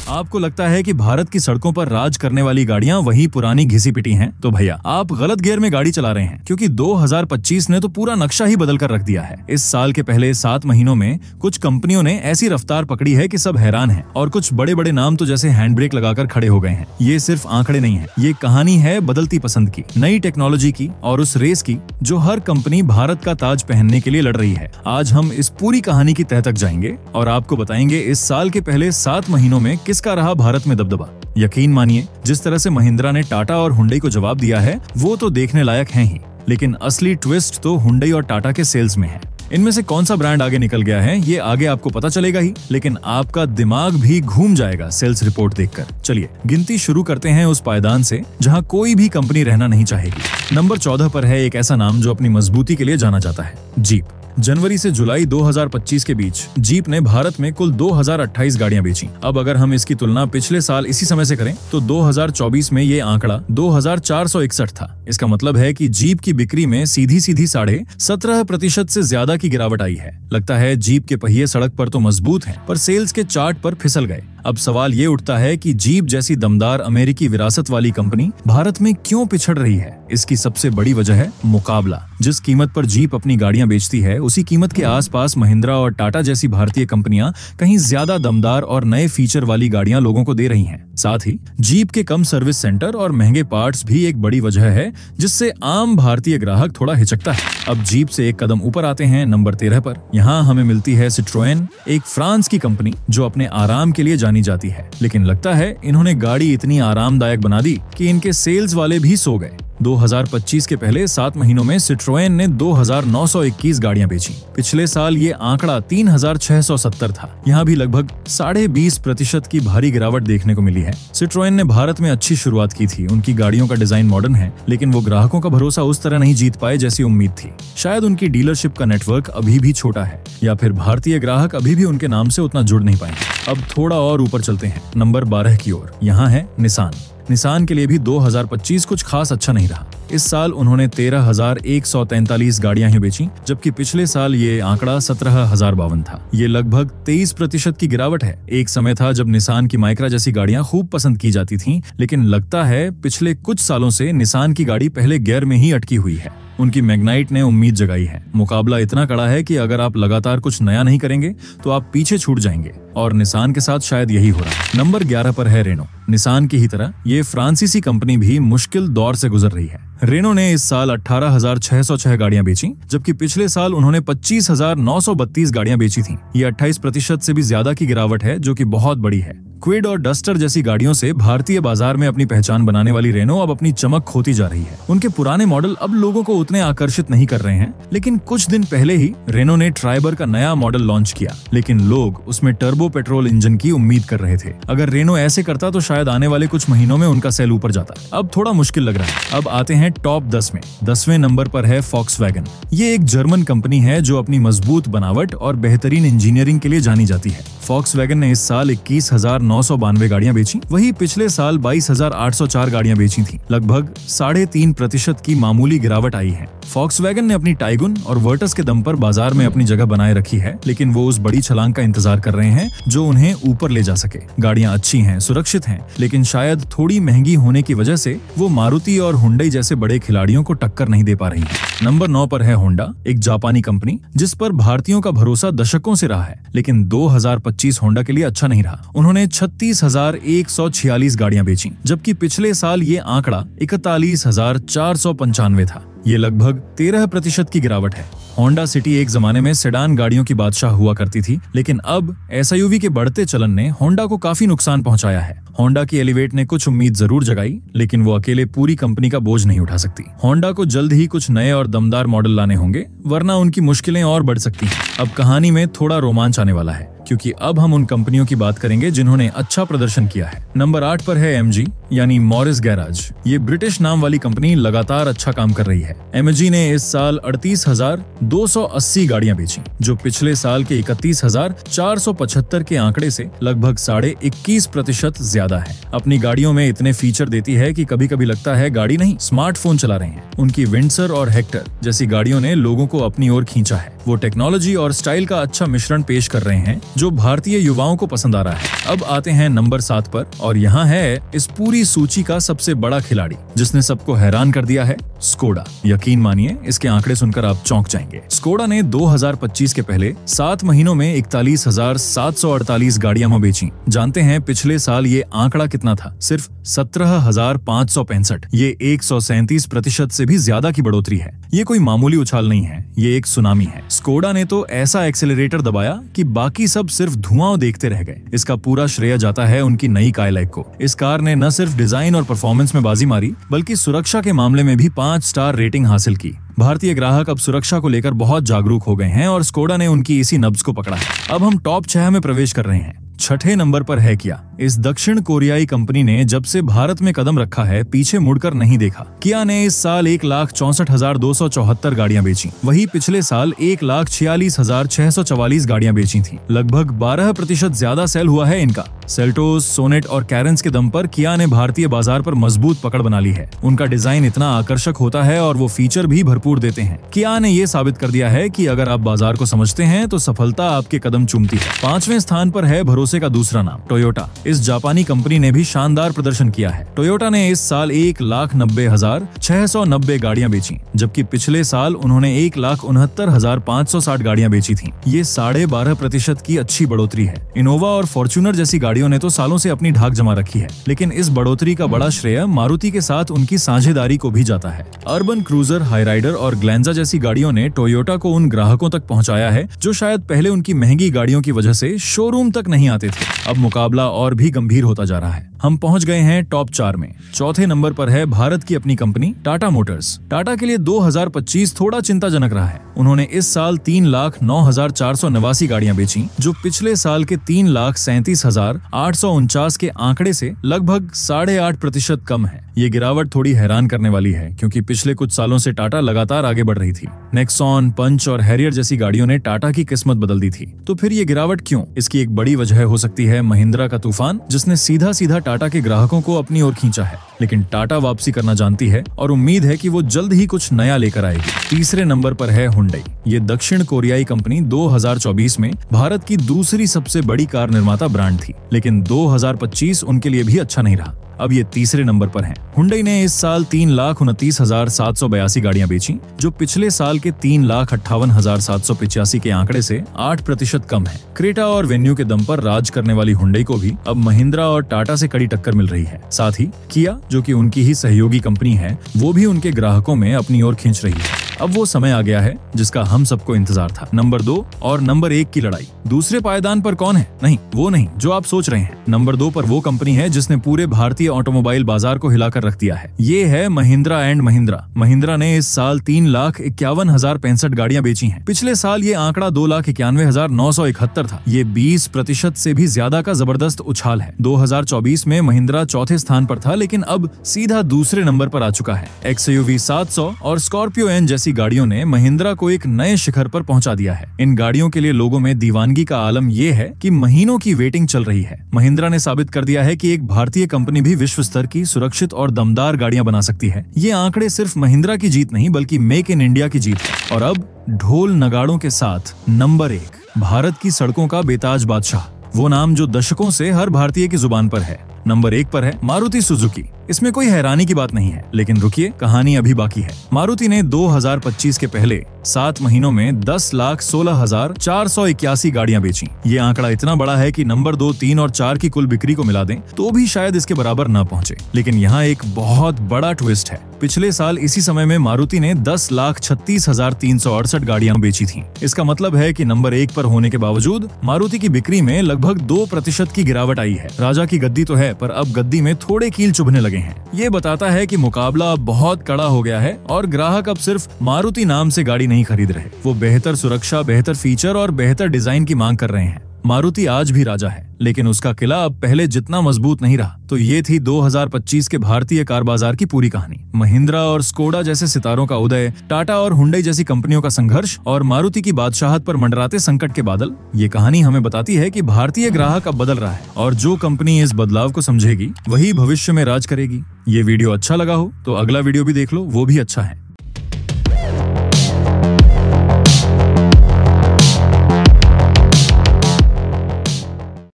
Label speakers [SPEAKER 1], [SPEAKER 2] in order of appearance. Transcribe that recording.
[SPEAKER 1] आपको लगता है कि भारत की सड़कों पर राज करने वाली गाड़ियां वही पुरानी घिसी पिटी हैं? तो भैया आप गलत गियर में गाड़ी चला रहे हैं, क्योंकि 2025 ने तो पूरा नक्शा ही बदल कर रख दिया है। इस साल के पहले 7 महीनों में कुछ कंपनियों ने ऐसी रफ्तार पकड़ी है कि सब हैरान हैं, और कुछ बड़े बड़े नाम तो जैसे हैंड ब्रेक लगाकर खड़े हो गए हैं। ये सिर्फ आंकड़े नहीं है, ये कहानी है बदलती पसंद की, नई टेक्नोलॉजी की और उस रेस की जो हर कंपनी भारत का ताज पहनने के लिए लड़ रही है। आज हम इस पूरी कहानी की तह तक जाएंगे और आपको बताएंगे इस साल के पहले 7 महीनों में किसका रहा भारत में दबदबा। यकीन मानिए, जिस तरह से महिंद्रा ने टाटा और हुंडई को जवाब दिया है वो तो देखने लायक है ही, लेकिन असली ट्विस्ट तो हुंडई और टाटा के सेल्स में है। इनमें से कौन सा ब्रांड आगे निकल गया है ये आगे आपको पता चलेगा ही, लेकिन आपका दिमाग भी घूम जाएगा सेल्स रिपोर्ट देखकर। चलिए गिनती शुरू करते हैं उस पायदान से जहां कोई भी कंपनी रहना नहीं चाहेगी। नंबर 14 पर है एक ऐसा नाम जो अपनी मजबूती के लिए जाना जाता है, जीप। जनवरी से जुलाई 2025 के बीच जीप ने भारत में कुल 2028 गाड़ियां बेची। अब अगर हम इसकी तुलना पिछले साल इसी समय से करें तो 2024 में ये आंकड़ा 2461 था। इसका मतलब है कि जीप की बिक्री में सीधी 17% से ज्यादा की गिरावट आई है। लगता है जीप के पहिए सड़क पर तो मजबूत हैं, पर सेल्स के चार्ट पर फिसल गए। अब सवाल ये उठता है कि जीप जैसी दमदार अमेरिकी विरासत वाली कंपनी भारत में क्यों पिछड़ रही है? इसकी सबसे बड़ी वजह है मुकाबला। जिस कीमत पर जीप अपनी गाड़ियां बेचती है उसी कीमत के आसपास महिंद्रा और टाटा जैसी भारतीय कंपनियां कहीं ज्यादा दमदार और नए फीचर वाली गाड़ियां लोगों को दे रही हैं। साथ ही जीप के कम सर्विस सेंटर और महंगे पार्ट्स भी एक बड़ी वजह है जिससे आम भारतीय ग्राहक थोड़ा हिचकता है। अब जीप से एक कदम ऊपर आते हैं नंबर 13 पर। यहाँ हमें मिलती है सिट्रोएन, एक फ्रांस की कंपनी जो अपने आराम के लिए जानी जाती है, लेकिन लगता है इन्होंने गाड़ी इतनी आरामदायक बना दी कि इनके सेल्स वाले भी सो गए। 2025 के पहले 7 महीनों में सिट्रोएन ने 2921 गाड़ियां बेची। पिछले साल ये आंकड़ा 3670 था। यहाँ भी लगभग 20.5% की भारी गिरावट देखने को मिली है। सिट्रोएन ने भारत में अच्छी शुरुआत की थी। उनकी गाड़ियों का डिजाइन मॉडर्न है, लेकिन वो ग्राहकों का भरोसा उस तरह नहीं जीत पाए जैसी उम्मीद थी। शायद उनकी डीलरशिप का नेटवर्क अभी भी छोटा है, या फिर भारतीय ग्राहक अभी भी उनके नाम से उतना जुड़ नहीं पाए। अब थोड़ा और ऊपर चलते हैं नंबर 12 की ओर। यहाँ है निसान। निसान के लिए भी 2025 कुछ खास अच्छा नहीं रहा। इस साल उन्होंने 13,143 गाड़ियां ही बेची, जबकि पिछले साल ये आंकड़ा 17,052 था। ये लगभग 23% की गिरावट है। एक समय था जब निसान की माइक्रा जैसी गाड़ियां खूब पसंद की जाती थीं, लेकिन लगता है पिछले कुछ सालों से निसान की गाड़ी पहले गियर में ही अटकी हुई है। उनकी मैग्नाइट ने उम्मीद जगाई है। मुकाबला इतना कड़ा है कि अगर आप लगातार कुछ नया नहीं करेंगे तो आप पीछे छूट जाएंगे, और निसान के साथ शायद यही हो रहा है। नंबर 11 पर है रेनो। निसान की ही तरह ये फ्रांसीसी कंपनी भी मुश्किल दौर से गुजर रही है। रेनो ने इस साल 18,606 गाड़ियां बेची, जबकि पिछले साल उन्होंने 25,932 गाड़ियां बेची थीं। ये 28% से भी ज्यादा की गिरावट है, जो कि बहुत बड़ी है। क्विड और डस्टर जैसी गाड़ियों से भारतीय बाजार में अपनी पहचान बनाने वाली रेनो अब अपनी चमक खोती जा रही है। उनके पुराने मॉडल अब लोगों को उतने आकर्षित नहीं कर रहे हैं, लेकिन कुछ दिन पहले ही रेनो ने ट्राइबर का नया मॉडल लॉन्च किया, लेकिन लोग उसमें टर्बो पेट्रोल इंजन की उम्मीद कर रहे थे। अगर रेनो ऐसे करता तो शायद आने वाले कुछ महीनों में उनका सेल ऊपर जाता। अब थोड़ा मुश्किल लग रहा है। अब आते हैं टॉप 10 में। 10वें नंबर पर है फॉक्सवैगन। ये एक जर्मन कंपनी है जो अपनी मजबूत बनावट और बेहतरीन इंजीनियरिंग के लिए जानी जाती है। फॉक्सवैगन ने इस साल 21,992 गाड़ियां बेची, वही पिछले साल 22,804 गाड़ियां बेची थी। लगभग 3.5% की मामूली गिरावट आई है। फॉक्सवैगन ने अपनी टाइगुन और वर्टस के दम पर बाजार में अपनी जगह बनाए रखी है, लेकिन वो उस बड़ी छलांग का इंतजार कर रहे हैं जो उन्हें ऊपर ले जा सके। गाड़ियां अच्छी हैं, सुरक्षित हैं, लेकिन शायद थोड़ी महंगी होने की वजह से वो मारुति और हुंडई जैसे बड़े खिलाड़ियों को टक्कर नहीं दे पा रही है। नंबर 9 पर है होंडा, एक जापानी कंपनी जिस पर भारतीयों का भरोसा दशकों से रहा है, लेकिन 2025 होंडा के लिए अच्छा नहीं रहा। उन्होंने 36,146 गाड़ियां बेची, जबकि पिछले साल ये आंकड़ा 41,495 था। ये लगभग 13% की गिरावट है। होंडा सिटी एक जमाने में सेडान गाड़ियों की बादशाह हुआ करती थी, लेकिन अब एसयूवी के बढ़ते चलन ने होंडा को काफी नुकसान पहुंचाया है। होंडा की एलिवेट ने कुछ उम्मीद जरूर जगाई, लेकिन वो अकेले पूरी कंपनी का बोझ नहीं उठा सकती। होंडा को जल्द ही कुछ नए और दमदार मॉडल लाने होंगे, वरना उनकी मुश्किलें और बढ़ सकती हैं। अब कहानी में थोड़ा रोमांच आने वाला है, क्योंकि अब हम उन कंपनियों की बात करेंगे जिन्होंने अच्छा प्रदर्शन किया है। नंबर 8 पर है एमजी यानी मॉरिस गैराज। ये ब्रिटिश नाम वाली कंपनी लगातार अच्छा काम कर रही है। है। MG ने इस साल 38,280 गाड़ियां बेची, जो पिछले साल के 31,475 के आंकड़े से लगभग 21.5% ज्यादा है। अपनी गाड़ियों में इतने फीचर देती है कि कभी कभी लगता है गाड़ी नहीं स्मार्टफोन चला रहे हैं। उनकी विंडसर और हेक्टर जैसी गाड़ियों ने लोगों को अपनी ओर खींचा है। वो टेक्नोलॉजी और स्टाइल का अच्छा मिश्रण पेश कर रहे हैं जो भारतीय युवाओं को पसंद आ रहा है। अब आते हैं नंबर 7 पर, और यहाँ है इस पूरी सूची का सबसे बड़ा खिलाड़ी जिसने सबको हैरान कर दिया है, स्कोडा। यकीन मानिए, इसके आंकड़े सुनकर आप चौंक जाएंगे। स्कोडा ने 2025 के पहले 7 महीनों में 41,748 गाड़ियां बेची। जानते हैं पिछले साल ये आंकड़ा कितना था? सिर्फ 17,565। ये 137% से भी ज्यादा की बढ़ोतरी है। ये कोई मामूली उछाल नहीं है, ये एक सुनामी है। स्कोडा ने तो ऐसा एक्सेलरेटर दबाया कि बाकी सब सिर्फ धुआं देखते रह गए। इसका पूरा श्रेय जाता है उनकी नई काइलैक को। इस कार ने न सिर्फ डिजाइन और परफॉर्मेंस में बाजी मारी, बल्कि सुरक्षा के मामले में भी 5 स्टार रेटिंग हासिल की। भारतीय ग्राहक अब सुरक्षा को लेकर बहुत जागरूक हो गए हैं और स्कोडा ने उनकी इसी नब्ज को पकड़ा है। अब हम टॉप 6 में प्रवेश कर रहे हैं। 6ठे नंबर पर है किया। इस दक्षिण कोरियाई कंपनी ने जब से भारत में कदम रखा है, पीछे मुड़कर नहीं देखा। किया ने इस साल 1,64,274 गाड़ियां बेची। वही पिछले साल 1,46,644 गाड़ियां बेची थी। लगभग 12% ज्यादा सेल हुआ है इनका। सेल्टोस, सोनेट और कैरेंस के दम पर किया ने भारतीय बाजार पर मजबूत पकड़ बना ली है। उनका डिजाइन इतना आकर्षक होता है और वो फीचर भी भरपूर देते हैं। किया ने ये साबित कर दिया है कि अगर आप बाजार को समझते हैं तो सफलता आपके कदम चूमती है। 5वें स्थान पर है भरोसे का दूसरा नाम, टोयोटा। इस जापानी कंपनी ने भी शानदार प्रदर्शन किया है। टोयोटा ने इस साल 1,90,690 गाड़ियां बेची, जबकि पिछले साल उन्होंने 1,69,560 गाड़ियां बेची थी। ये 12.5% की अच्छी बढ़ोतरी है। इनोवा और फॉर्च्यूनर जैसी गाड़ियों ने तो सालों से अपनी ढाक जमा रखी है, लेकिन इस बढ़ोतरी का बड़ा श्रेय मारुति के साथ उनकी साझेदारी को भी जाता है। अर्बन क्रूजर, हाईराइडर और ग्लैंजा जैसी गाड़ियों ने टोयोटा को उन ग्राहकों तक पहुंचाया है जो शायद पहले उनकी महंगी गाड़ियों की वजह से शोरूम तक नहीं आते थे। अब मुकाबला और भी गंभीर होता जा रहा है। हम पहुंच गए हैं टॉप 4 में। 4थे नंबर पर है भारत की अपनी कंपनी टाटा मोटर्स। टाटा के लिए 2025 थोड़ा चिंताजनक रहा है। उन्होंने इस साल 3,09,489 गाड़ियां बेची, जो पिछले साल के 3,37,849 के आंकड़े से लगभग 8.5% कम है। ये गिरावट थोड़ी हैरान करने वाली है, क्योंकि पिछले कुछ सालों से टाटा लगातार आगे बढ़ रही थी। नेक्सॉन, पंच और हैरियर जैसी गाड़ियों ने टाटा की किस्मत बदल दी थी। तो फिर ये गिरावट क्यों? इसकी एक बड़ी वजह हो सकती है महिंद्रा का तूफान, जिसने सीधा सीधा टाटा के ग्राहकों को अपनी ओर खींचा है। लेकिन टाटा वापसी करना जानती है और उम्मीद है कि वो जल्द ही कुछ नया लेकर आएगी। 3रे नंबर पर है हुंडई। ये दक्षिण कोरियाई कंपनी 2024 में भारत की दूसरी सबसे बड़ी कार निर्माता ब्रांड थी, लेकिन 2025 उनके लिए भी अच्छा नहीं रहा। अब ये 3रे नंबर पर हैं। हुंडई ने इस साल 3,29,782 गाड़ियां बेची, जो पिछले साल के 3,58,785 के आंकड़े से 8% कम है। क्रेटा और वेन्यू के दम पर राज करने वाली हुंडई को भी अब महिंद्रा और टाटा से कड़ी टक्कर मिल रही है। साथ ही किया, जो कि उनकी ही सहयोगी कंपनी है, वो भी उनके ग्राहकों में अपनी ओर खींच रही है। अब वो समय आ गया है जिसका हम सबको इंतजार था। नंबर 2 और नंबर 1 की लड़ाई। दूसरे पायदान पर कौन है? नहीं, वो नहीं जो आप सोच रहे हैं। नंबर 2 पर वो कंपनी है जिसने पूरे भारतीय ऑटोमोबाइल बाजार को हिलाकर रख दिया है। ये है महिंद्रा एंड महिंद्रा। महिंद्रा ने इस साल 3,51,065 गाड़ियां बेची हैं। पिछले साल ये आंकड़ा 2,91,971 था। ये 20% से भी ज्यादा का जबरदस्त उछाल है। 2024 में महिंद्रा 4थे स्थान पर था, लेकिन अब सीधा दूसरे नंबर पर आ चुका है। XUV 700 और स्कॉर्पियो एन जैसी गाड़ियों ने महिंद्रा को एक नए शिखर पर पहुंचा दिया है। इन गाड़ियों के लिए लोगों में दीवानगी का आलम ये है कि महीनों की वेटिंग चल रही है। महिंद्रा ने साबित कर दिया है कि एक भारतीय कंपनी भी विश्व स्तर की सुरक्षित और दमदार गाड़ियां बना सकती है। ये आंकड़े सिर्फ महिंद्रा की जीत नहीं, बल्कि मेक इन इंडिया की जीत है। और अब ढोल नगाड़ों के साथ नंबर 1, भारत की सड़कों का बेताज बादशाह, वो नाम जो दशकों से हर भारतीय की जुबान पर है। नंबर 1 पर है मारुति सुजुकी। इसमें कोई हैरानी की बात नहीं है, लेकिन रुकिए, कहानी अभी बाकी है। मारुति ने 2025 के पहले 7 महीनों में 10,16,481 गाड़ियां बेची। ये आंकड़ा इतना बड़ा है कि नंबर 2, 3 और 4 की कुल बिक्री को मिला दें तो भी शायद इसके बराबर न पहुंचे। लेकिन यहाँ एक बहुत बड़ा ट्विस्ट है। पिछले साल इसी समय में मारुति ने 10,36,368 गाड़ियां बेची थी। इसका मतलब है कि नंबर 1 पर होने के बावजूद मारुति की बिक्री में लगभग 2% की गिरावट आई है। राजा की गद्दी तो है, पर अब गद्दी में थोड़े कील चुभने लगे हैं। ये बताता है कि मुकाबला अब बहुत कड़ा हो गया है और ग्राहक अब सिर्फ मारुति नाम से गाड़ी नहीं खरीद रहे। वो बेहतर सुरक्षा, बेहतर फीचर और बेहतर डिजाइन की मांग कर रहे हैं। मारुति आज भी राजा है, लेकिन उसका किला अब पहले जितना मजबूत नहीं रहा। तो ये थी 2025 के भारतीय कार बाजार की पूरी कहानी। महिंद्रा और स्कोडा जैसे सितारों का उदय, टाटा और हुंडई जैसी कंपनियों का संघर्ष और मारुति की बादशाहत पर मंडराते संकट के बादल। ये कहानी हमें बताती है कि भारतीय ग्राहक अब बदल रहा है और जो कंपनी इस बदलाव को समझेगी वही भविष्य में राज करेगी। ये वीडियो अच्छा लगा हो तो अगला वीडियो भी देख लो, वो भी अच्छा है।